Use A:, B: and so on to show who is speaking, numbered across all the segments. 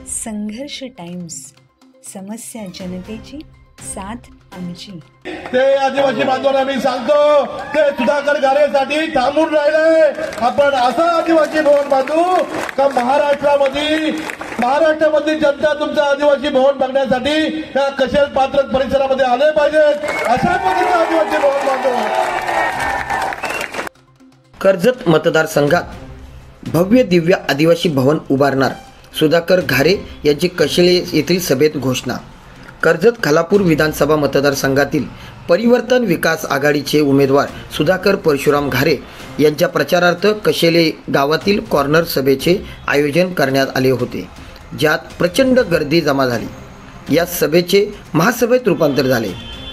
A: संघर्ष टाइम्स, समस्या जनतेची, साथ आमची।
B: ते आदिवासी बांधवांना मी सांगतो, ते सुधाकर घारेसाठी थांबून राहिले। आपण असं आदिवासी भवन बांधू का महाराष्ट्रामध्ये जनता तुमचं आदिवासी भवन बघण्यासाठी त्या कशेल पात्र परिसरामध्ये आले पाहिजेत। अशा पद्धतीचं आदिवासी भवन बांधू।
C: कर्जत मतदारसंघात भव्य दिव्य आदिवासी भवन उभारणार सुधाकर घारे यांची कशेले येथील सभेत घोषणा। कर्जत खालापूर विधानसभा मतदारसंघातील परिवर्तन विकास आघाडीचे उमेदवार सुधाकर परशुराम घारे यांच्या प्रचारार्थ कशेले गावातील कॉर्नर सभेचे आयोजन करण्यात आले होते, ज्यात प्रचंड गर्दी जमा झाली। या सभेचे महासभेत रूपांतर झाले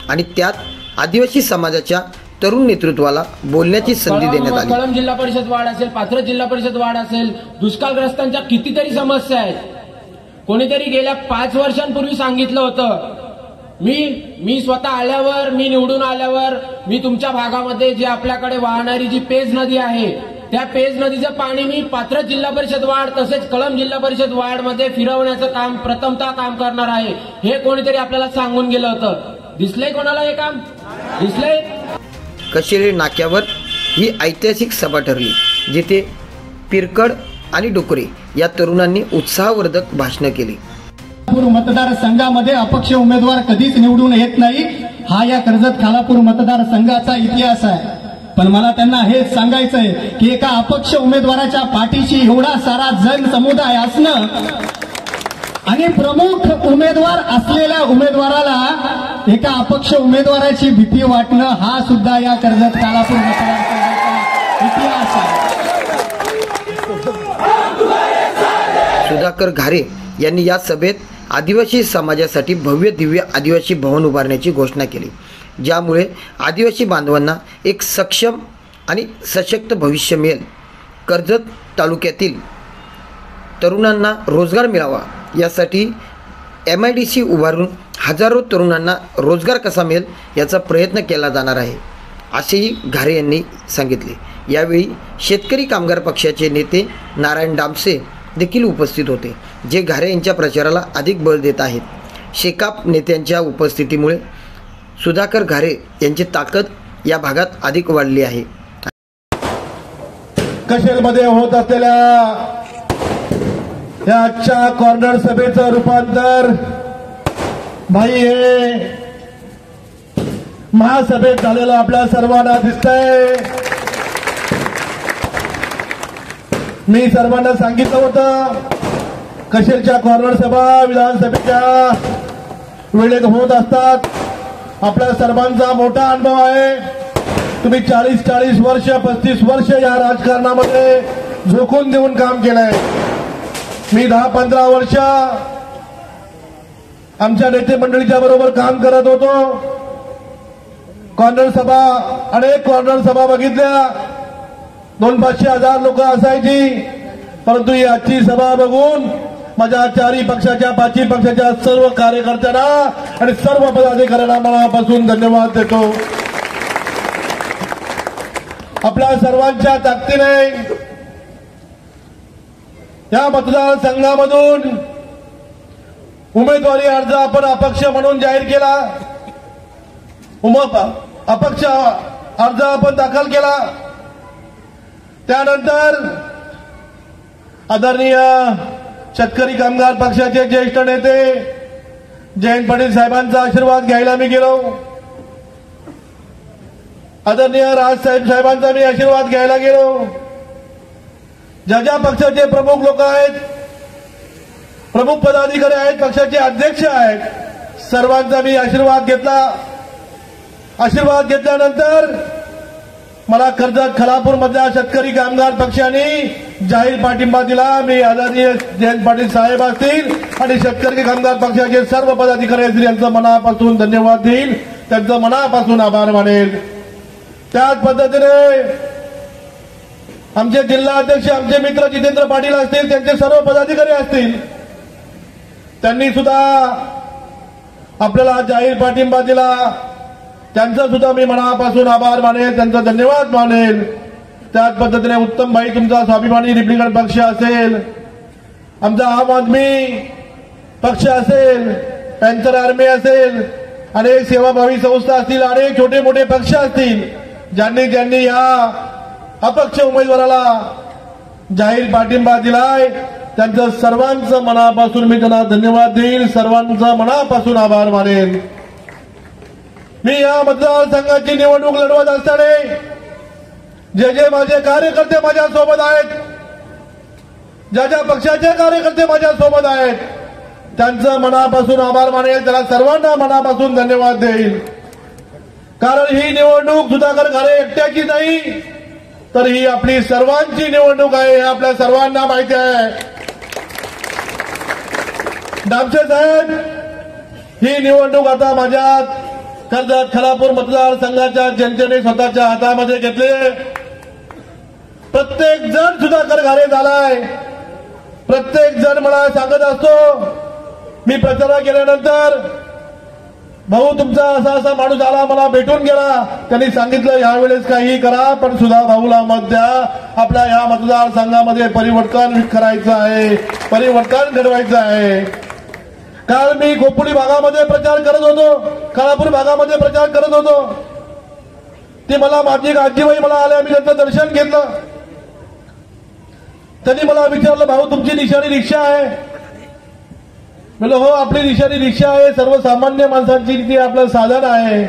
C: आणि त्यात आदिवासी समाजाच्या तरुण नेतृत्वाला बोलण्याची संधी देण्यात आली।
D: कळंब जिल्हा परिषद वार्ड असेल, पाथर जिल्हा परिषद वार्ड असेल, दुष्काळग्रस्तांच्या कितीतरी समस्या आहेत। कोणीतरी गेल्या 5 वर्षांपूर्वी सांगितलं होतं, मी स्वतः आल्यावर, मी निवडून आल्यावर मी तुमच्या भागामध्ये जे आपल्याकडे वाहणारी जी पेज नदी आहे, त्या पेज नदीचं पाणी मी पाथर जिल्हा परिषद वार्ड तसेच कळंब जिल्हा परिषद वार्ड मध्ये फिरवण्याचं काम प्रथमतः काम करणार आहे, हे कोणीतरी आपल्याला सांगून गेलं होतं। दिसलंय कोणाला हे काम? दिसलंय?
C: कशेले नाक्यावर ही ऐतिहासिक सभा ठरली, जिथे पिरकड आणि डोकरे या तरुणांनी उत्साहवर्धक भाषण केली।
E: खालापूर मतदारसंघामध्ये अपक्ष उमेदवार कधीच निवडून येत नाही, हा या कर्जत खालापूर मतदारसंघाचा इतिहास आहे। पण मला त्यांना हेच सांगायचंय की एका अपक्ष उमेदवाराच्या पाठीशी एवढा सारा जन समुदाय असणं आणि प्रमुख उमेदवार असलेल्या उमेदवाराला एका अपक्ष उमेदवाराची भीती वाटणं, हा सुद्धा या कर्जत खालापूर मतदारसंघाचा इतिहास आहे।
C: सुधाकर घारे यांनी या सभेत आदिवासी समाजासाठी भव्य दिव्य आदिवासी भवन उभारण्याची घोषणा केली, ज्यामुळे आदिवासी बांधवांना एक सक्षम आणि सशक्त भविष्य मिळेल। कर्जत तालुक्यातील तरुणांना रोजगार मिळावा यासाठी MIDC उभारून हजारो तरुणांना रोजगार कसा मिळेल याचा प्रयत्न केला जाणार आहे, असेही घारे यांनी सांगितले। यावेळी शेतकरी कामगार पक्षाचे नेते नारायण डामसे देखील उपस्थित होते, जे घारे यांच्या प्रचाराला अधिक बळ देत आहेत। शेकाप नेत्यांच्या उपस्थितीमुळे सुधाकर घारे यांची ताकद या भागात अधिक वाढली आहे।
B: कशेलमध्ये होत असलेल्या या आजच्या कॉर्नर सभेचं रूपांतर भाई हे महासभेत झालेलं आपल्या सर्वांना दिसतंय। मी सर्वांना सांगितलं होतं, कशेलच्या कॉर्नर सभा विधानसभेच्या वेळेत होत असतात। आपल्या सर्वांचा मोठा अनुभव आहे। तुम्ही 40 वर्ष 35 वर्ष या राजकारणामध्ये झोकून देऊन काम केलंय। मी 10-15 वर्ष आमच्या नेते मंडळीच्या बरोबर काम करत होतो। कॉर्नर सभा, अनेक कॉर्नर सभा बघितल्या, 200-500 हजार लोक असायची। परंतु ही आजची सभा बघून माझ्या 4 पक्षाच्या 5 पक्षाच्या सर्व कार्यकर्त्यांना आणि सर्व पदाधिकाऱ्यांना मनापासून धन्यवाद देतो। आपल्या सर्वांच्या ताकदीने या मतदारसंघामधून उमेदवारी अर्ज आपण अपक्ष म्हणून जाहीर केला। अपक्ष अर्ज आपण दाखल केला। त्यानंतर आदरणीय शेतकरी कामगार पक्षाचे ज्येष्ठ नेते जयंत पाटील साहेबांचा आशीर्वाद घ्यायला मी गेलो। आदरणीय राजसाहेब साहेबांचा मी आशीर्वाद घ्यायला गेलो। ज्या पक्षाचे प्रमुख लोक आहेत, प्रमुख पदाधिकारी आहेत, पक्षाचे अध्यक्ष आहेत, सर्वांचा मी आशीर्वाद घेतला। आशीर्वाद घेतल्यानंतर मला कर्जत खालापूर मधल्या शेतकरी कामगार पक्षाने जाहीर पाठिंबा दिला। मी आदरणीय जयंत पाटील साहेब असतील आणि शेतकरी कामगार पक्षाचे सर्व पदाधिकारी असतील यांचं मनापासून धन्यवाद देईल, त्यांचं मनापासून आभार मानेल। त्याच पद्धतीने आमचे जिल्हा अध्यक्ष, आमचे मित्र जितेंद्र पाटील असतील, त्यांचे सर्व पदाधिकारी असतील, त्यांनी सुद्धा आपल्याला जाहीर पाठिंबा दिला। त्यांचा सुद्धा मी मनापासून आभार मानेल, त्यांचा धन्यवाद मानेल। त्याच पद्धतीने उत्तम भाई तुमचा स्वाभिमानी रिपब्लिकन पक्ष असेल, आमचा आम आदमी पक्ष असेल, पॅन्थर आर्मी असेल, अनेक सेवाभावी संस्था असतील, अनेक छोटे मोठे पक्ष असतील, ज्यांनी या अपक्ष उमेदवाराला जाहीर पाठिंबा दिलाय, त्यांचं सर्वांचं मनापासून मी त्यांना धन्यवाद देईल, सर्वांचा मनापासून आभार मानेल. मी या मतदारसंघाची निवडणूक लढवत असताना जे माझे कार्यकर्ते माझ्या सोबत आहेत, ज्या पक्षाचे कार्यकर्ते माझ्या सोबत आहेत, त्यांचं मनापासून आभार मानेल, त्याला सर्वांना मनापासून धन्यवाद देईल. कारण ही निवडणूक सुधाकर घारे एकट्याची नाही, तर ही आपली सर्वांची निवडणूक आहे, हे आपल्या सर्वांना माहिती आहे. दामसे साहेब, ही निवडणूक आता माझ्या कर्जत खालापूर मतदारसंघाच्या जनतेने स्वतःच्या हातामध्ये घेतले. प्रत्येक जण सुधाकर घारे झालाय. प्रत्येक जण मला सांगत असतो, मी प्रचार केल्यानंतर, भाऊ तुमचा असा माणूस आला, मला भेटून गेला, त्यांनी सांगितलं यावेळेस काही करा, पण सुधा भाऊला मत द्या. आपल्या या मतदारसंघामध्ये परिवर्तन करायचं आहे, परिवर्तन घडवायचं आहे. काल मी खोपोली भागामध्ये प्रचार करत होतो, खालापूर भागामध्ये प्रचार करत होतो. ते मला माझी आजीबाई मला आल्या, मी त्यांचं दर्शन घेतलं. त्यांनी मला विचारलं, भाऊ तुमची निशाणी रिक्षा आहे? म्हणलं हो, आपली निशाणी रिक्षा आहे. सर्वसामान्य माणसांची ती आपलं साधन आहे.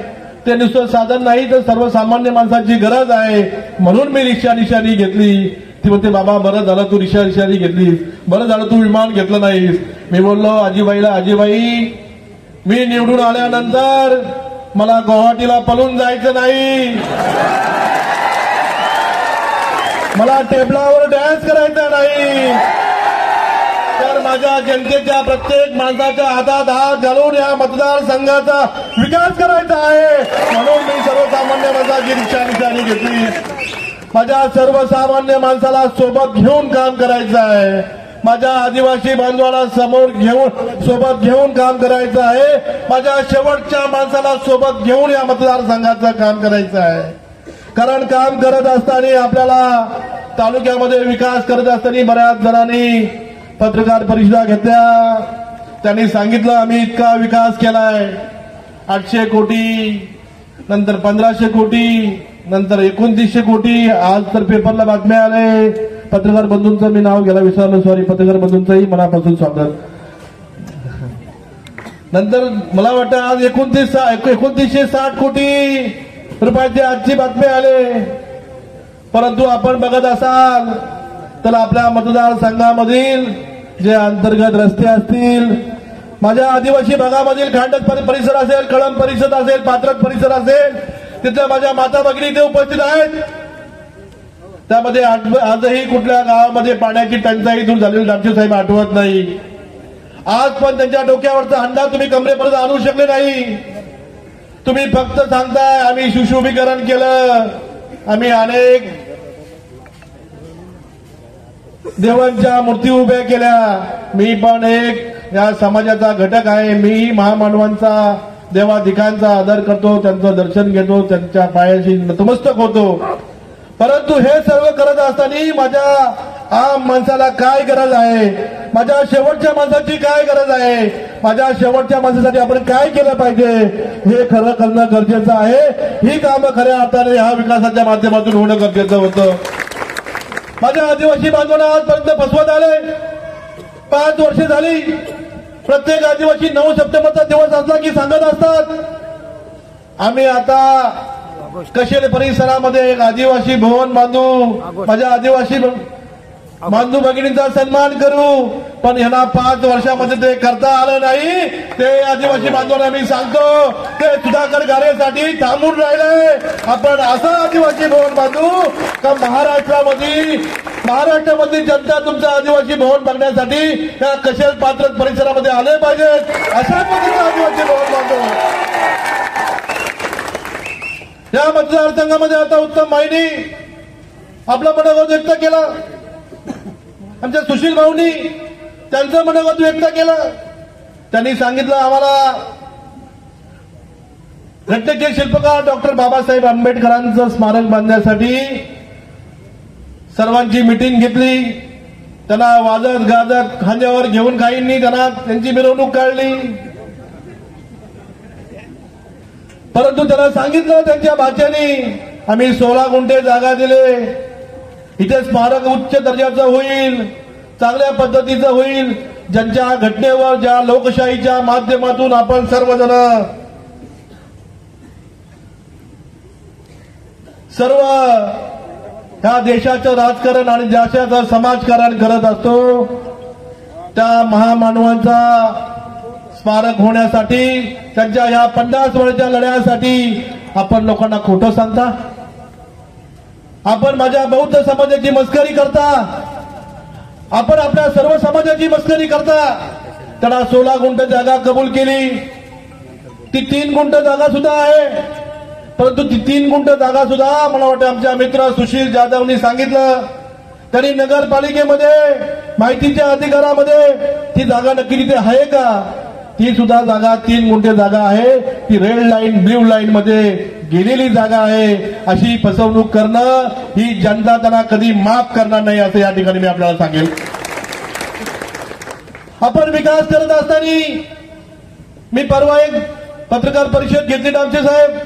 B: ते नुसतं साधन नाही, तर सर्वसामान्य माणसांची गरज आहे, म्हणून मी रिक्षा निशाणी घेतली. ती म्हणते, बाबा बरं झालं तू रिक्षा निशाणी घेतलीस, बरं झालं तू विमान घेतलं नाहीस. मी बोललो आजीबाईला, आजीबाई मी निवडून आल्यानंतर मला गुवाहाटीला पळून जायचं नाही, मला टेबलावर डान्स करायचा नाही, तर माझ्या जनतेच्या प्रत्येक माणसाच्या हातात हात घालून या मतदारसंघाचा विकास करायचा आहे, म्हणून मी सर्वसामान्य माणसाची रिक्षा निशाणी घेतली. माझ्या सर्वसामान्य माणसाला सोबत घेऊन काम करायचं आहे. माझ्या आदिवासी बांधवाला सोबत घेऊन काम करायचं आहे. माझ्या शेवटच्या माणसाला सोबत घेऊन या मतदारसंघाचं काम करायचं आहे. कारण काम करत असताना आपल्याला तालुक्यामध्ये विकास करत असताना बऱ्याच जणांनी पत्रकार परिषदा घेतल्या. त्यांनी सांगितलं आम्ही इतका विकास केलाय, 800 कोटी, नंतर 1500 कोटी, नंतर 2900 कोटी. आज तर पेपरला बातम्या आले. पत्रकार बंधूंचं मी नाव घ्यायला विसरलो, सॉरी. पत्रकार बंधूंचंही मनापासून स्वागत. नंतर मला वाटतं आज 2960 कोटी रुपयाची आजची बातमी आले. परंतु आपण बघत असाल तर आपल्या मतदारसंघामधील जे अंतर्गत रस्ते असतील, माझ्या आदिवासी भागामधील खांडत परिसर असेल, कळंब परिसर असेल, पात्रक परिसर असेल, तिथल्या माझ्या माता भगिनी इथे उपस्थित आहेत. त्यामध्ये आजही कुठल्या गावामध्ये पाण्याची टंचाई दूर झालेली दामशे साहेब आठवत नाही. आज पण त्यांच्या डोक्यावरचा हंडा तुम्ही कमरेपर्यंत आणू शकले नाही. तुम्ही फक्त सांगताय आम्ही सुशोभीकरण केलं, आम्ही अनेक देवांच्या मूर्ती उभ्या केल्या. मी पण एक या समाजाचा घटक आहे. मी महामानवांचा, देवाधिकांचा आदर करतो, त्यांचं दर्शन घेतो, त्यांच्या पायाशी नतमस्तक होतो. परंतु हे सर्व करत असताना माझ्या आम माणसाला काय गरज आहे, माझ्या शेवटच्या माणसाची काय गरज आहे, माझ्या शेवटच्या माणसासाठी आपण काय केलं पाहिजे हे खरं करणं गरजेचं आहे. ही कामं खऱ्या अर्थाने ह्या विकासाच्या माध्यमातून होणं गरजेचं होतं. माझ्या आदिवासी बांधवांना आजपर्यंत फसवत आले. 5 वर्षे झाली. प्रत्येक आदिवासी 9 सप्टेंबरचा दिवस असला की सांगत असतात आम्ही आता कशेल परिसरामध्ये एक आदिवासी भवन बांधू, माझ्या आदिवासी बांधू भगिनींचा सन्मान करू. पण ह्यांना 5 वर्षामध्ये ते करता आलं नाही. ते आदिवासी बांधवांना मी सांगतो ते सुधाकर घारेसाठी थांबून राहिले. आपण असं आदिवासी भवन बांधू का महाराष्ट्रामध्ये जनता तुमचं आदिवासी भवन बघण्यासाठी त्या कशेल पात्रक परिसरामध्ये आले पाहिजेत. अशा पद्धतीचं आदिवासी भवन बांधू. या मतदारसंघामध्ये आता उत्तम माहिनी आपला मनोगत व्यक्त केला. आमच्या सुशील भाऊंनी त्यांचं मनोगत व्यक्त केलं. त्यांनी सांगितलं आम्हाला घटनेचे शिल्पकार डॉक्टर बाबासाहेब आंबेडकरांचं स्मारक बांधण्यासाठी सर्वांची मिटिंग घेतली. त्यांना वाजत गाजत खांद्यावर घेऊन काहींनी त्यांना त्यांची मिरवणूक काढली, परंतु त्यांना सांगितलं त्यांच्या भाच्यानी आम्ही 16 गुंठे जागा दिले, इथे स्मारक उच्च दर्जाचं होईल, चांगल्या पद्धतीचं होईल, ज्यांच्या घटनेवर ज्या लोकशाहीच्या माध्यमातून आपण सर्वजण सर्व ह्या देशाचं राजकारण आणि देशाचं समाजकारण करत असतो, त्या महामानवांचा स्मारक होण्यासाठी त्यांच्या या 50 वर्षाच्या लढ्यासाठी आपण लोकांना खोटं सांगता, आपण माझ्या बौद्ध समाजाची मस्करी करता, आपण आपल्या सर्व समाजाची मस्करी करता. त्यांना 16 गुंठ जागा कबूल केली, ती 3 गुंठ जागा सुद्धा आहे, परंतु ती 3 गुंठ जागा सुद्धा मला वाटतं आमच्या मित्र सुशील जाधवनी सांगितलं, त्यांनी नगरपालिकेमध्ये माहितीच्या अधिकारामध्ये ती जागा नक्की तिथे आहे का, ती सुद्धा जागा 3 गुंठे जागा आहे, ती रेड लाईन ब्ल्यू लाईन मध्ये गेलेली जागा आहे. अशी फसवणूक करणं ही जनता त्यांना कधी माफ करणार नाही असं या ठिकाणी मी आपल्याला सांगेल. आपण विकास करत असताना मी परवा एक पत्रकार परिषद घेतली डामसे साहेब,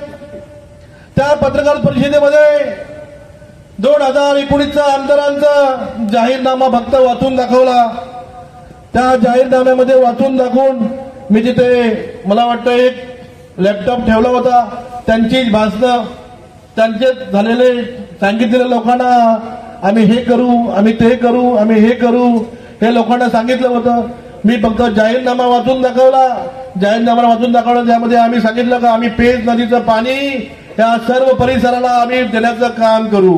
B: त्या पत्रकार परिषदेमध्ये 2019चा आमदारांचा जाहीरनामा फक्त वाचून दाखवला. त्या जाहीरनाम्यामध्ये वाचून दाखवून मी तिथे मला वाटतं एक लॅपटॉप ठेवला होता, त्यांचीच भाषणं त्यांचे झालेले सांगितलेल्या लोकांना आम्ही हे करू, आम्ही ते करू, आम्ही हे करू, हे लोकांना सांगितलं होतं. मी फक्त जाहीरनामा वाचून दाखवला, जाहीरनामा वाचून दाखवला, त्यामध्ये आम्ही सांगितलं का आम्ही पेज नदीचं पाणी या सर्व परिसराला आम्ही देण्याचं काम करू.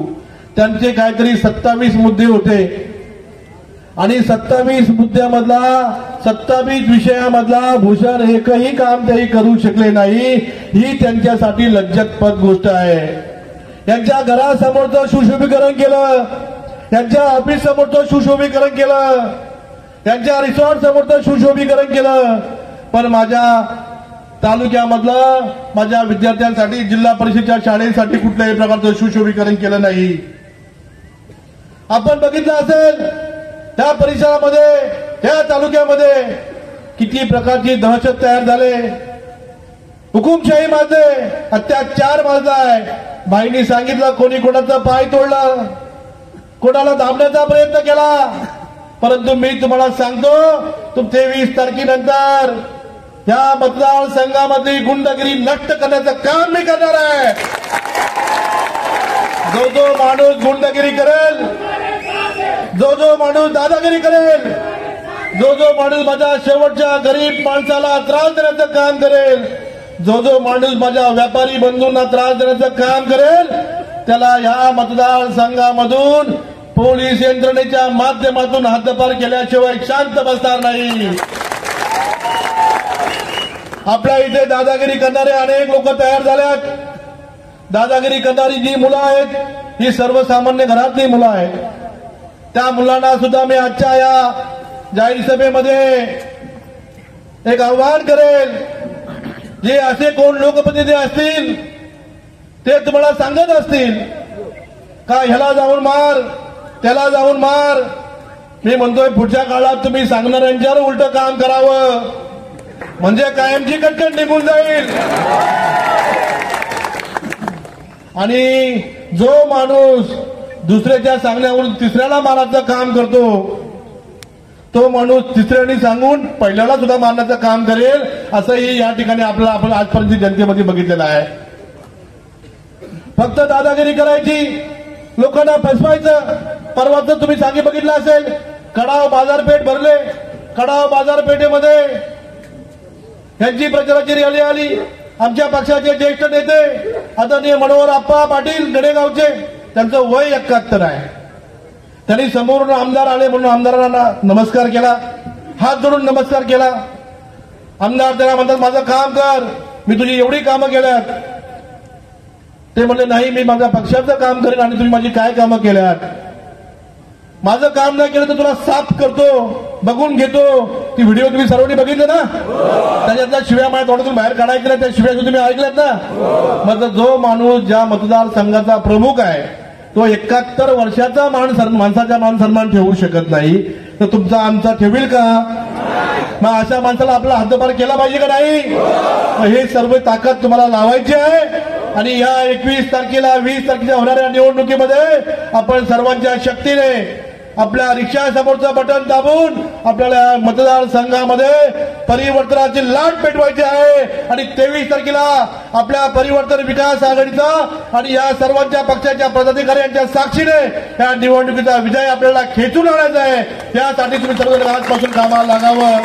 B: त्यांचे काहीतरी 27 मुद्दे होते आणि 27 मुद्द्यामधला 27 विषयामधला भूषण एकही काम तेही करू शकले नाही. ही त्यांच्यासाठी लज्जतपद गोष्ट आहे. यांच्या घरासमोरचं सुशोभीकरण केलं, यांच्या ऑफिस समोरचं सुशोभीकरण केलं, त्यांच्या रिसॉर्ट समोरचं सुशोभीकरण केलं, पण माझ्या तालुक्यामधलं माझ्या विद्यार्थ्यांसाठी जिल्हा परिषदेच्या शाळेसाठी कुठल्याही प्रकारचं सुशोभीकरण केलं नाही. आपण बघितलं असेल त्या परिसरामध्ये त्या तालुक्यामध्ये किती प्रकारची दहशत तयार झाले, हुकुमशाही माजले, अत्याचार माजलाय. बाईंनी सांगितलं कोणी कोणाचा पाय तोडला, कोणाला दाबण्याचा प्रयत्न केला, परंतु मी तुम्हाला सांगतो 23 तारखेनंतर या मतदारसंघामधली गुंडगिरी नष्ट करण्याचं काम मी करणार आहे. जो माणूस गुंडगिरी करेल, जो माणूस दादागिरी करेल, जो माणूस माझ्या शेवटच्या गरीब माणसाला त्रास देण्याचं काम करेल, जो माणूस माझ्या व्यापारी बंधूंना त्रास देण्याचं काम करेल, त्याला या मतदारसंघामधून पोलीस यंत्रणेच्या माध्यमातून हद्दपार केल्याशिवाय शांत बसणार नाही. आपल्या इथे दादागिरी करणारे अनेक लोक तयार झाल्यात. दादागिरी करणारी जी मुलं आहेत ही सर्वसामान्य घरातली मुलं आहेत. त्या मुलांना सुद्धा मी आजच्या या जाहीर सभेमध्ये एक आव्हान करेल, जे असे कोण लोकप्रतिनिधी असतील ते तुम्हाला सांगत असतील का ह्याला जाऊन मार, त्याला जाऊन मार, मी म्हणतोय पुढच्या काळात तुम्ही सांगणाऱ्यांच्यावर उलट काम करावं, म्हणजे कायमची कटकट निघून जाईल. आणि जो माणूस दुसऱ्याच्या सांगण्यावरून तिसऱ्याला मारण्याचं काम करतो, तो माणूस तिसऱ्याने सांगून पहिल्याला सुद्धा मारण्याचं काम करेल, असंही या ठिकाणी आपण आजपर्यंत जनतेमध्ये बघितलेलं आहे. फक्त दादागिरी करायची, लोकांना फसवायचं. परवाच तुम्ही सांगी बघितलं असेल, कडाव बाजारपेठ भरले, कडाव बाजारपेठेमध्ये यांची प्रचाराची रॅली आली. आमच्या पक्षाचे ज्येष्ठ नेते आदरणीय मनोहर आप्पा पाटील गडेगावचे, त्यांचं वय 71 आहे. त्यांनी समोरून आमदार आले म्हणून आमदारांना नमस्कार केला, हात जोडून नमस्कार केला. आमदार त्यांना म्हणतात माझं काम कर, मी तुझी एवढी कामं केल्यात. ते म्हणले नाही, मी माझ्या पक्षाचं काम करेन आणि तुम्ही माझी काय कामं केल्यात. माझं काम नाही केलं तर तुला साफ करतो, बघून घेतो. ती व्हिडिओ तुम्ही सर्वांनी बघितले ना, त्याच्यातल्या शिव्या माझ्या तोंडातून बाहेर काढायच्या त्या शिव्या तुम्ही ऐकल्यात ना. मग जो माणूस ज्या मतदारसंघाचा प्रमुख आहे तो 71 वर्षाचा माणसाचा मान सन्मान ठेवू शकत नाही तर तुमचा आमचा ठेवील का? मग अशा माणसाला आपला हातभार केला पाहिजे का नाही? हे सर्व ताकद तुम्हाला लावायची आहे आणि या 21 तारखेला 20 तारखेला होणाऱ्या निवडणुकीमध्ये आपण सर्वांच्या शक्तीने आपल्या रिक्षा समोरचं बटन दाबून आपल्याला मतदारसंघामध्ये परिवर्तनाची लाट पेटवायची आहे आणि 23 तारखेला आपल्या परिवर्तन विकास आघाडीचा आणि या सर्वांच्या पक्षाच्या पदाधिकाऱ्यांच्या साक्षीने या निवडणुकीचा विजय आपल्याला खेचून आणायचा आहे. यासाठी तुम्ही सर्वजण आजपासून कामाला लागावं.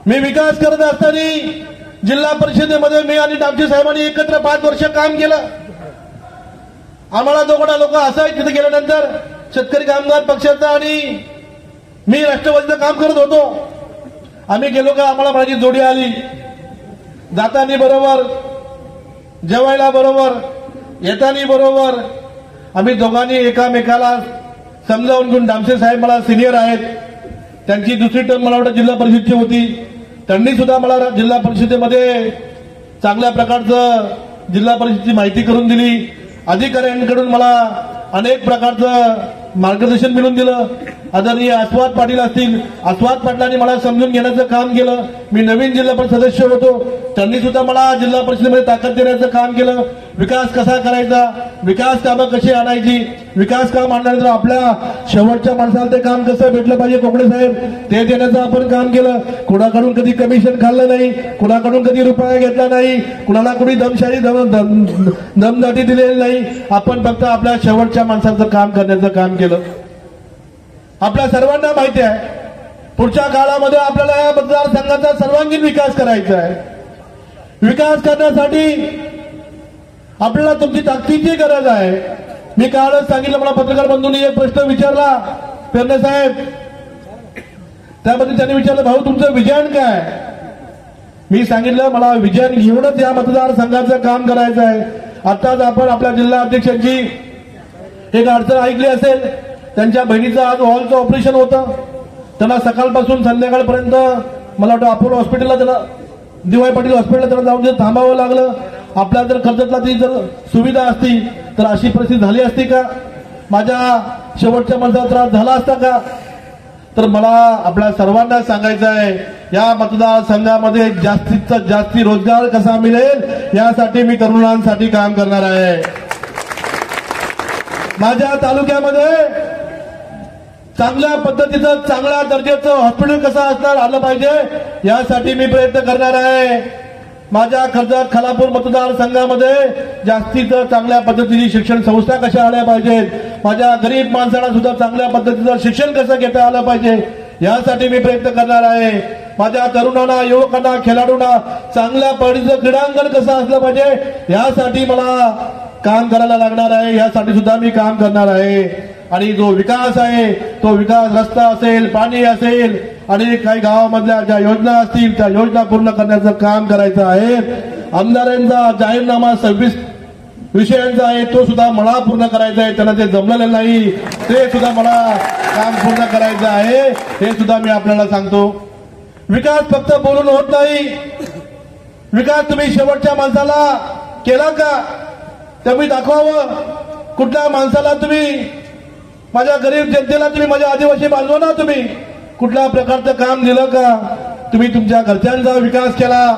B: मी विकास करत असताना जिल्हा परिषदेमध्ये मी आणि डामशे साहेबांनी एकत्र 5 वर्ष काम केलं. आम्हाला दोघा लोक असायचे तिथे गेल्यानंतर शेतकरी कामगार पक्षाचा आणि मी राष्ट्रवादीचं काम करत होतो. आम्ही गेलो का आम्हाला माझी जोडी आली, जातानी बरोबर, जेवायला बरोबर, येतानी बरोबर. आम्ही दोघांनी एकामेकाला समजावून घेऊन, डामशे साहेब मला सिनियर आहेत, त्यांची दुसरी टर्म मला वाटतं जिल्हा परिषदची होती, त्यांनी सुद्धा मला जिल्हा परिषदेमध्ये चांगल्या प्रकारचं जिल्हा परिषदेची माहिती करून दिली. अधिकाऱ्यांकडून मला अनेक प्रकारचं मार्गदर्शन मिळून दिलं. आदरणीय आस्वाद पाटील असतील, आस्वाद पाटलांनी मला समजून घेण्याचं काम केलं. मी नवीन जिल्हा परिषद सदस्य होतो, त्यांनी सुद्धा मला जिल्हा परिषदेमध्ये ताकद देण्याचं काम केलं. विकास कसा करायचा, विकास कामं कशी आणायची, विकास काम आणल्यानंतर आपल्या शेवटच्या माणसाला ते काम कसं भेटलं पाहिजे कोकणे साहेब, ते देण्याचं आपण काम केलं. कुणाकडून कधी कमिशन खाल्लं नाही, कुणाकडून कधी रुपया घेतला नाही, कुणाला कोणी दमशाही दमदाटी दिलेली नाही. आपण फक्त आपल्या शेवटच्या माणसाचं काम करण्याचं काम केलं. आपल्या सर्वांना माहिती आहे पुढच्या काळामध्ये आपल्याला या मतदारसंघाचा सर्वांगीण विकास करायचा आहे. विकास करण्यासाठी आपल्याला तुमची ताकदीची गरज आहे. मी कालच सांगितलं, मला पत्रकार बंधूंनी एक प्रश्न विचारला पेरणे साहेब, त्यामध्ये त्यांनी विचारलं भाऊ तुमचं विजन काय? मी सांगितलं मला विजन घेऊनच या मतदारसंघाचं काम करायचं आहे. आताच आपण आपल्या जिल्हा अध्यक्षांची एक अडचण ऐकली असेल. त्यांच्या बहिणीचं आज हॉलचं ऑपरेशन होतं. त्यांना सकाळपासून संध्याकाळपर्यंत मला वाटतं अपोलो हॉस्पिटलला, त्याला DY पाटील हॉस्पिटलला त्याला जाऊन थांबावं लागलं. आपल्या जर कर्जतला ती जर सुविधा असती तर अशी परिस्थिती झाली असती का? माझ्या शेवटच्या माणसाला त्रास झाला असता का? तर मला आपल्या सर्वांना सांगायचं आहे, या मतदारसंघामध्ये जास्तीत जास्त रोजगार कसा मिळेल यासाठी मी तरुणांसाठी काम करणार आहे. माझ्या तालुक्यामध्ये चांगल्या पद्धतीचं चांगल्या दर्जाचं हॉस्पिटल कसं असणार आलं पाहिजे यासाठी मी प्रयत्न करणार आहे. माझ्या कर्जत खालापूर मतदारसंघामध्ये जास्तीत चांगल्या पद्धतीची शिक्षण संस्था कशा आल्या पाहिजेत, माझ्या गरीब माणसाला सुद्धा चांगल्या पद्धतीचं शिक्षण कसं घेता आलं पाहिजे यासाठी मी प्रयत्न करणार आहे. माझ्या तरुणांना, युवकांना, खेळाडूंना चांगल्या पद्धतीचं क्रीडांगण कसं असलं पाहिजे यासाठी मला काम करायला लागणार आहे. यासाठी सुद्धा मी काम करणार आहे. आणि जो विकास आहे तो विकास रस्ता असेल, पाणी असेल आणि काही गावामधल्या ज्या योजना असतील त्या योजना पूर्ण करण्याचं काम करायचं आहे. आमदारांचा जाहीरनामा 26 विषयांचा आहे तो सुद्धा मला पूर्ण करायचा आहे. त्यांना ते जमलेलं नाही ते सुद्धा मला काम पूर्ण करायचं आहे. हे सुद्धा मी आपल्याला सांगतो. विकास फक्त बोलून होत नाही. विकास तुम्ही शेवटच्या माणसाला केला का तुम्ही दाखवावं. कुठल्या माणसाला तुम्ही, माझ्या गरीब जनतेला तुम्ही, माझ्या आदिवासी बांधवांना तुम्ही कुठल्या प्रकारचं काम दिलं का? तुम्ही तुमच्या घरच्यांचा विकास केला,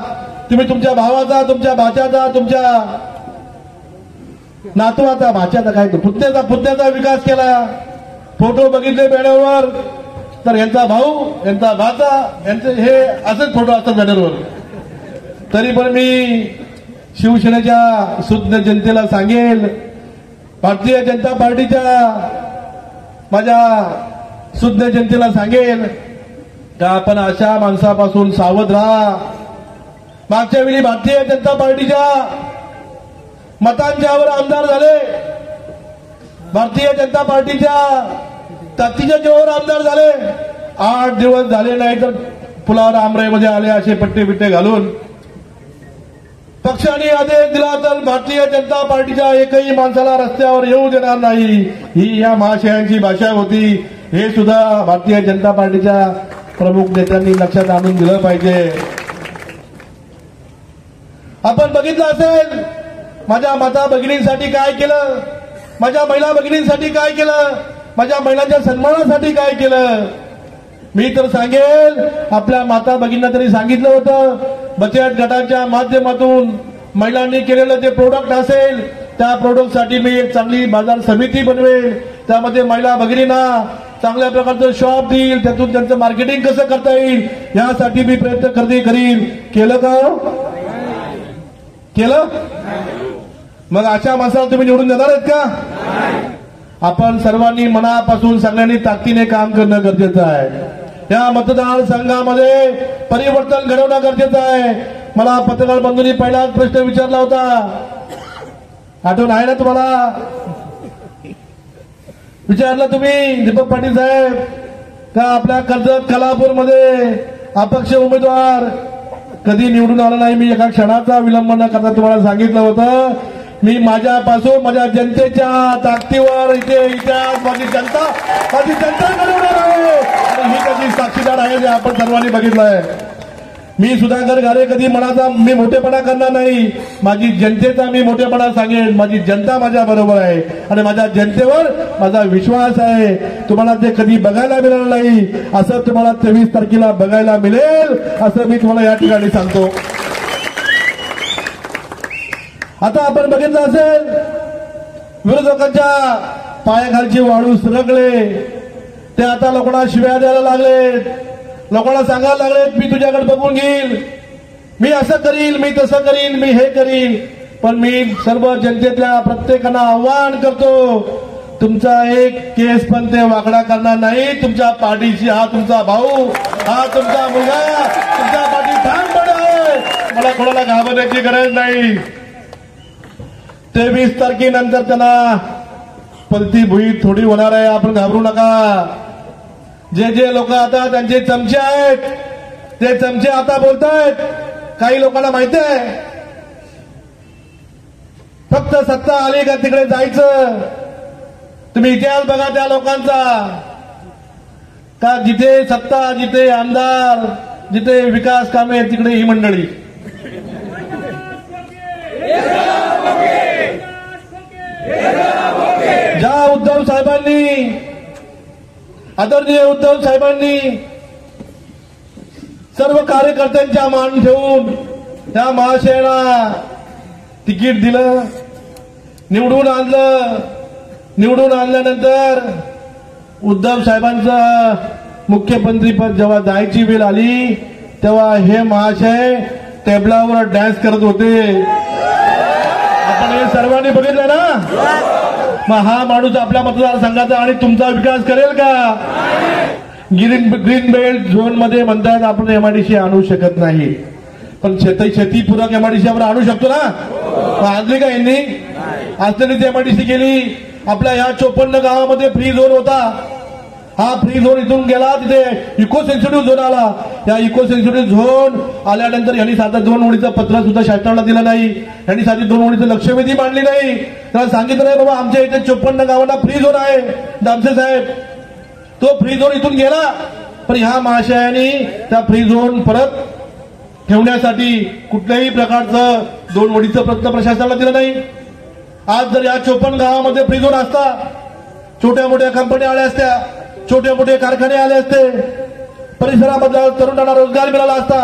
B: तुम्ही तुमच्या भावाचा, तुमच्या भाच्याचा, तुमच्या नातवाचा, भाच्याचा काय पुतण्याचा विकास केला. फोटो बघितले बॅनरवर तर यांचा भाऊ, यांचा भाचा, यांचे हे असेच फोटो असतात बॅनरवर. तरी पण मी शिवसेनेच्या सुज्ञ जनतेला सांगेल, भारतीय जनता पार्टीच्या माझ्या सुज्ञ जनतेला सांगेल का आपण अशा माणसापासून सावध राहा. मागच्या वेळी भारतीय जनता पार्टीच्या मतांच्यावर आमदार झाले, भारतीय जनता पार्टीच्या ताकदीच्या जोरावर आमदार झाले. 8 दिवस झाले नाही तर पुलावर आमराईमध्ये आले असे पट्टे बिट्टे घालून. पक्षाने आदेश दिला तर भारतीय जनता पार्टीच्या एकही माणसाला रस्त्यावर येऊ देणार नाही, ही या महाशयांची भाषा होती. हे सुद्धा भारतीय जनता पार्टीच्या प्रमुख नेत्यांनी लक्षात आणून दिलं पाहिजे. आपण बघितलं असेल माझ्या माता भगिनींसाठी काय केलं, माझ्या महिला भगिनींसाठी काय केलं, माझ्या महिलांच्या सन्मानासाठी काय केलं. मी तर सांगेल आपल्या माता भगिनींना तरी सांगितलं होतं बचत गटाच्या माध्यमातून महिलांनी केलेलं जे प्रोडक्ट असेल त्या प्रोडक्टसाठी मी एक चांगली बाजार समिती बनवेल, त्यामध्ये महिला भगिनींना चांगल्या प्रकारचं शॉप देईल, त्यातून त्यांचं मार्केटिंग कसं करता येईल यासाठी मी प्रयत्न करीन. केलं का? केलं? मग अशा माणसाला तुम्ही निवडून देणार आहेत का? आपण सर्वांनी मनापासून सगळ्यांनी ताकदीने काम करणं गरजेचं आहे. या मतदारसंघामध्ये परिवर्तन घडवणं गरजेचं आहे. मला पत्रकार बंधूंनी पहिलाच प्रश्न विचारला होता, आठवण आहे ना तुम्हाला? विचारलं तुम्ही दीपक पाटील साहेब का आपल्या कर्जत खालापूरमध्ये अपक्ष उमेदवार कधी निवडून आला नाही. मी एका क्षणाचा विलंब न करता तुम्हाला सांगितलं होतं मी माझ्यापासून माझ्या जनतेच्या ताकदीवर इथे माझी जनता घडवणार आहे आणि ही त्याची साक्षीदार आहे जे आपण सर्वांनी बघितलं आहे. मी सुधाकर घारे कधी मनाचा मी मोठेपणा करणार नाही, माझी जनतेचा मी मोठेपणा सांगेन. माझी जनता माझ्या बरोबर आहे आणि माझ्या जनतेवर माझा विश्वास आहे. तुम्हाला ते कधी बघायला मिळणार नाही, असं तुम्हाला 23 तारखेला बघायला मिळेल असं मी तुम्हाला या ठिकाणी सांगतो. आता आपण बघितलं असेल विरोधकांच्या पायाखालची वाळू सरकले, ते आता लोकांना शिव्या द्यायला लागलेत, लोकांना सांगायला लागलेत मी तुझ्याकडे बघून घेईल, मी असं करील, मी तसं करील, मी हे करील. पण मी सर्व जनतेतल्या प्रत्येकांना आव्हान करतो, तुमचा एक केस पण ते वाकडा करणार नाही. तुमच्या पाठीशी हा तुमचा भाऊ, हा तुमचा मुलगा तुमच्या पाठी ठामपणे आहे. मला कोणाला घाबरण्याची गरज नाही. 23 तारखेनंतर त्यांना पलती भुई थोडी होणार आहे, आपण घाबरू नका. जे लोक आता त्यांचे चमचे आहेत ते चमचे आता बोलतायत. काही लोकांना माहिती आहे फक्त सत्ता आली का तिकडे जायचं. तुम्ही इतिहास बघा त्या लोकांचा, का जिथे सत्ता, जिथे आमदार, जिथे विकास कामे तिकडे ही मंडळी. ज्या उद्धव साहेबांनी, आदरणीय उद्धव साहेबांनी सर्व कार्यकर्त्यांच्या मान ठेवून त्या महाशयाला तिकीट दिलं, निवडून आणलं. निवडून आणल्यानंतर उद्धव साहेबांचं मुख्यमंत्रीपद जेव्हा जायची वेळ आली तेव्हा हे महाशय टेबलावर डान्स करत होते. आपण हे सर्वांनी बघितलं ना. मग हा माणूस आपल्या मतदारसंघाचा आणि तुमचा विकास करेल का? ग्रीन बेल्ट झोन मध्ये म्हणतात आपण एमआयडीसी आणू शकत नाही, पण शेतीपूरक एमआयडीसी आपण आणू शकतो ना. आणली का यांनी? आज त्यांनी ती एमआयडीसी केली. आपल्या या 54 गावामध्ये फ्री झोन होता, हा फ्री झोन इथून गेला तिथे इको सेन्सिटिव्ह झोन आला. या इको सेन्सिटिव्ह झोन आल्यानंतर यांनी साधं 2 ओळीचं पत्र सुद्धा शासनाला दिलं नाही, यांनी साधी 2 ओळीचं लक्षवेधी मांडली नाही. त्याला सांगितलं नाही बाबा आमच्या इथे 54 गावांना फ्री झोन आहे दामसे साहेब. तो फ्री झोन इथून गेला, पण ह्या महाशयाने त्या फ्री झोन परत ठेवण्यासाठी कुठल्याही प्रकारचं 2 ओळीचं पत्र प्रशासनाला दिलं नाही. आज जर या 54 गावामध्ये फ्री झोन असता, छोट्या मोठ्या कंपन्या आल्या असत्या, छोटे मोठे कारखाने आले असते, परिसरामधल्या तरुणांना रोजगार मिळाला असता.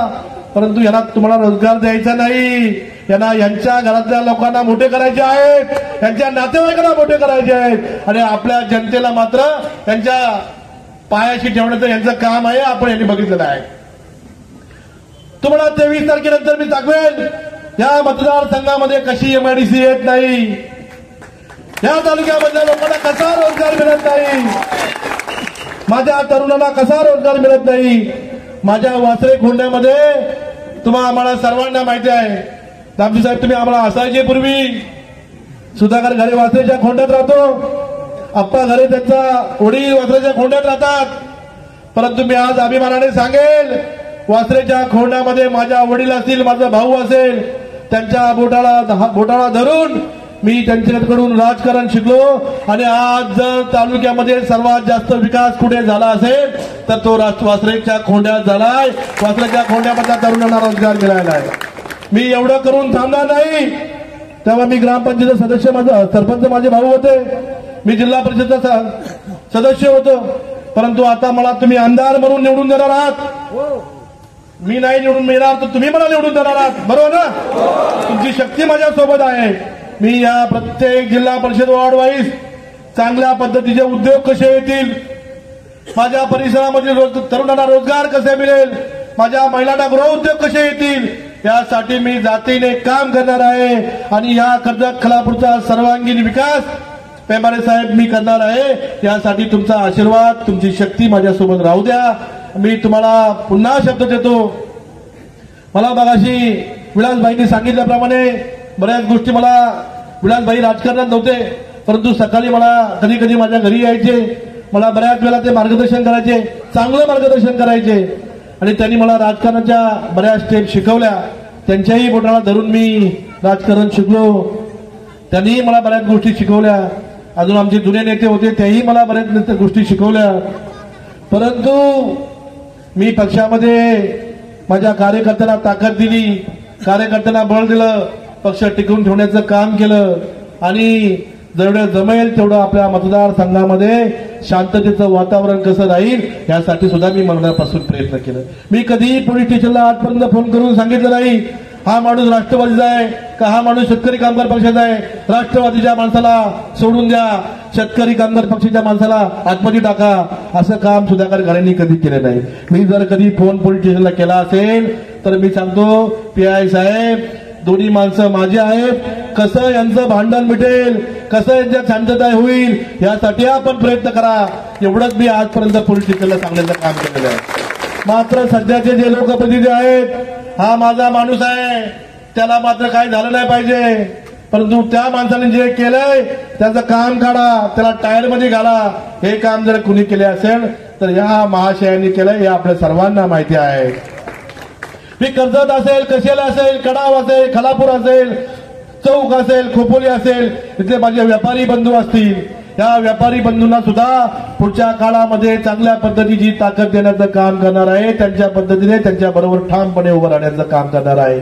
B: परंतु यांना तुम्हाला रोजगार द्यायचा नाही, यांना यांच्या घरातल्या लोकांना मोठे करायचे आहेत, यांच्या नातेवाईकांना मोठे करायचे आहेत आणि आपल्या जनतेला मात्र त्यांच्या पायाशी ठेवण्याचं यांचं काम आहे. आपण यांनी बघितलेलं आहे. तुम्हाला 23 तारखेनंतर मी दाखवेल या मतदारसंघामध्ये कशी एमआयडीसी येत नाही, या तालुक्यामधल्या लोकांना कसा रोजगार मिळत नाही, माझ्या तरुणांना कसा रोजगार मिळत नाही. माझ्या वासरे खोंड्यामध्ये आम्हाला सर्वांना माहिती आहे. दामजी साहेब तुम्ही आम्हाला असायचे पूर्वी. सुधाकर घरे वासरेच्या खोंड्यात राहतो, अप्पा घरे त्यांचा वडील वासरेच्या खोंड्यात राहतात. परंतु मी आज अभिमानाने सांगेल वासरेच्या खोंड्यामध्ये माझ्या वडील असतील, माझा भाऊ असेल, त्यांच्या बोटाला धरून मी त्यांच्याकडून राजकारण शिकलो आणि आज जर तालुक्यामध्ये सर्वात जास्त विकास कुठे झाला असेल तर तो वासरेच्या खोंड्यात झालाय. वासरेच्या खोंड्यामधल्या तरुणांना रोजगार मिळाला आहे. मी एवढं करून थांबणार नाही. तेव्हा मी ग्रामपंचायत सदस्य, माझा सरपंच माझे भाऊ होते, मी जिल्हा परिषदचा सदस्य होतो. परंतु आता मला तुम्ही आमदार म्हणून निवडून देणार आहात. मी नाही निवडून मिळणार तर तुम्ही मला निवडून देणार आहात, बरोबर ना? तुमची शक्ती माझ्या सोबत आहे. मी या प्रत्येक जिल्हा परिषद वॉर्ड वाईज चांगल्या पद्धतीचे उद्योग कसे येतील, माझ्या परिसरामध्ये तरुणांना रोजगार कसे मिळेल, माझ्या महिलांना गृहउद्योग कसे येतील, यासाठी मी जातीने काम करणार आहे. आणि या कर्जत खालापूरचा सर्वांगीण विकास पेंबारे साहेब मी करणार आहे. यासाठी तुमचा आशीर्वाद, तुमची शक्ती माझ्यासोबत राहू द्या. मी तुम्हाला पुन्हा शब्द देतो. मला मगाशी विलासभाईंनी सांगितल्याप्रमाणे बऱ्याच गोष्टी, मला विलासभाई राजकारणात नव्हते, परंतु सकाळी मला कधी कधी माझ्या घरी यायचे, मला बऱ्याच वेळा ते मार्गदर्शन करायचे, चांगलं मार्गदर्शन करायचे. आणि त्यांनी मला राजकारणाच्या बऱ्याच स्टेप शिकवल्या. त्यांच्याही बोटाला धरून मी राजकारण शिकलो. त्यांनी मला बऱ्याच गोष्टी शिकवल्या. अजून आमचे जुने नेते होते, तेही मला बऱ्याच गोष्टी शिकवल्या. परंतु मी पक्षामध्ये माझ्या कार्यकर्त्यांना ताकद दिली, कार्यकर्त्यांना बळ दिलं, पक्ष टिकवून ठेवण्याचं काम केलं. आणि जेवढं जमेल तेवढं आपल्या मतदारसंघामध्ये शांततेचं वातावरण कसं राहील यासाठी सुद्धा मी मनापासून प्रयत्न केला. मी कधीही पोलीस स्टेशनला आजपर्यंत फोन करून सांगितलं नाही हा माणूस राष्ट्रवादीचा आहे का हा माणूस शेतकरी कामगार पक्षाचा आहे. राष्ट्रवादीच्या माणसाला सोडून द्या, शेतकरी कामगार पक्षाच्या माणसाला आतमध्ये टाका, असं काम सुधाकर घरांनी कधी केलं नाही. मी जर कधी फोन पोलीस स्टेशनला केला असेल तर मी सांगतो, पीआय साहेब दोन्ही माणसं माझी आहेत, कसं यांचं भांडण मिटेल, कसं यांच्यात शांतता होईल यासाठी आपण प्रयत्न करा. एवढंच मी आजपर्यंत पोलीस स्टेशनला सांगण्याचं काम केलेलं आहे. मात्र सध्याचे जे लोकप्रतिनिधी आहेत, हा माझा माणूस आहे, त्याला मात्र काही झालं नाही पाहिजे. परंतु त्या माणसाने जे केलंय त्याचं काम काढा, त्याला टायर मध्ये घाला. हे काम जर कुणी केले असेल तर या महाशयांनी केलंय हे आपल्या सर्वांना माहिती आहे. मी कर्जत असेल, कशेला असेल, कडाव असेल, खालापूर असेल, चौक असेल, खोपोली असेल, इथले माझे व्यापारी बंधू असतील, या व्यापारी बंधूंना सुद्धा पुढच्या काळामध्ये चांगल्या पद्धतीची ताकद देण्याचं काम करणार आहे. त्यांच्या पद्धतीने त्यांच्या बरोबर ठामपणे उभं राहण्याचं काम करणार आहे.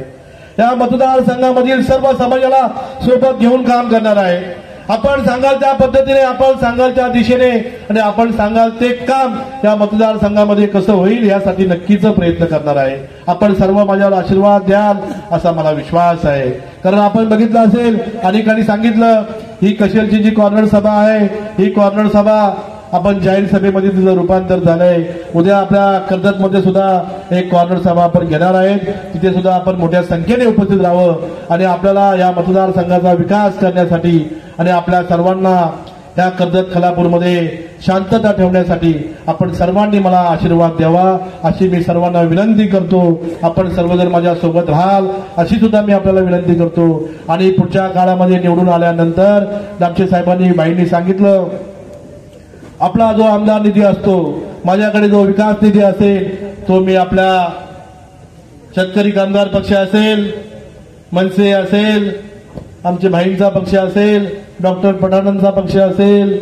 B: या मतदारसंघामधील सर्व समाजाला सोबत घेऊन काम करणार आहे. आपण सांगाल त्या पद्धतीने, आपण सांगाल त्या दिशेने आणि आपण सांगाल ते काम या मतदारसंघामध्ये कसं होईल यासाठी नक्कीच प्रयत्न करणार आहे. आपण सर्व माझ्यावर आशीर्वाद द्याल असा मला विश्वास आहे. कारण आपण बघितलं असेल, अनेकांनी सांगितलं, ही कशेलची जी कॉर्नर सभा आहे, ही कॉर्नर सभा आपण जाहीर सभेमध्ये तिचं रूपांतर झालंय. उद्या आपल्या कर्जतमध्ये सुद्धा एक कॉर्नर सभा आपण घेणार आहेत. तिथे सुद्धा आपण मोठ्या संख्येने उपस्थित राहावं आणि आपल्याला या मतदारसंघाचा विकास करण्यासाठी आणि आपल्या सर्वांना या कर्जत खालापूरमध्ये शांतता ठेवण्यासाठी आपण सर्वांनी मला आशीर्वाद द्यावा अशी मी सर्वांना विनंती करतो. आपण सर्वजण माझ्या सोबत राहाल अशी सुद्धा मी आपल्याला विनंती करतो. आणि पुढच्या काळामध्ये निवडून आल्यानंतर दामशे साहेबांनी बाईंनी सांगितलं, आपला जो आमदार निधी असतो, माझ्याकडे जो विकास निधी असेल तो मी आपल्या शेतकरी कामगार पक्ष असेल, मनसे असेल, आमचे भाईंचा पक्ष असेल, डॉक्टर पठाणांचा पक्ष असेल,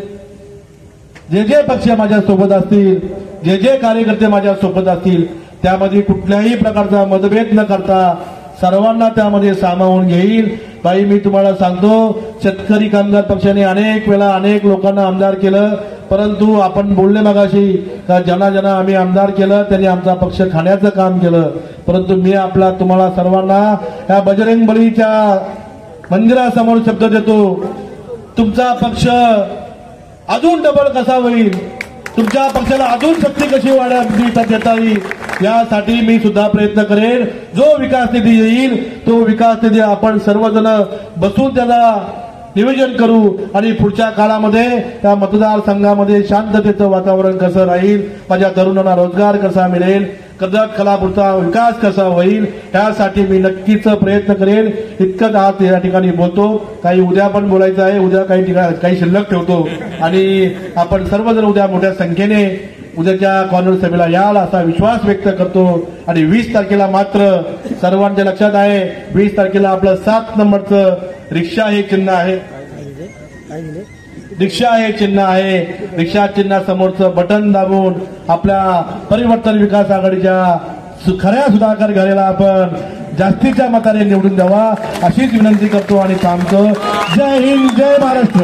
B: जे जे पक्ष माझ्या सोबत असतील, जे जे कार्यकर्ते माझ्या सोबत असतील, त्यामध्ये कुठल्याही प्रकारचा मतभेद न करता सर्वांना त्यामध्ये सामावून घेईल. बाई मी तुम्हाला सांगतो, शेतकरी कामगार पक्षाने अनेक वेळा अनेक लोकांना आमदार केलं, परंतु आपण बोलले मगाशी का ज्यांना ज्यांना आम्ही आमदार केलं त्यांनी आमचा पक्ष खाण्याचं काम केलं. परंतु मी आपला तुम्हाला सर्वांना या बजरंग बलीच्या मंदिरासमोर शब्द देतो, तुमचा पक्ष अजून डबल कसा होईल, तुमच्या पक्षाला अजून शक्ती कशी देता येईल यासाठी मी सुद्धा प्रयत्न करेन. जो विकास निधी येईल तो विकास निधी आपण सर्वजण बसून त्याला नियोजन करू आणि पुढच्या काळामध्ये त्या मतदारसंघामध्ये शांततेचं वातावरण कसं राहील, माझ्या तरुणांना रोजगार कसा मिळेल, कर्जत खालापूरचा विकास कसा होईल यासाठी मी नक्कीच प्रयत्न करेन. इतकंच आज या ठिकाणी बोलतो. काही उद्या पण बोलायचं आहे, उद्या काही शिल्लक ठेवतो आणि आपण सर्वजण उद्या मोठ्या संख्येने उद्याच्या कॉर्नर सभेला याल असा विश्वास व्यक्त करतो. आणि 20 तारखेला मात्र सर्वांच्या लक्षात आहे, 20 तारखेला आपलं 7 नंबरचं रिक्षा हे चिन्ह आहे, रिक्षा हे चिन्ह आहे. रिक्षा चिन्हासमोरचं बटन दाबून आपल्या परिवर्तन विकास आघाडीच्या खऱ्या सुधाकर घराला आपण जास्तीच्या मताने निवडून द्यावा अशीच विनंती करतो आणि थांबतो. जय हिंद, जय महाराष्ट्र.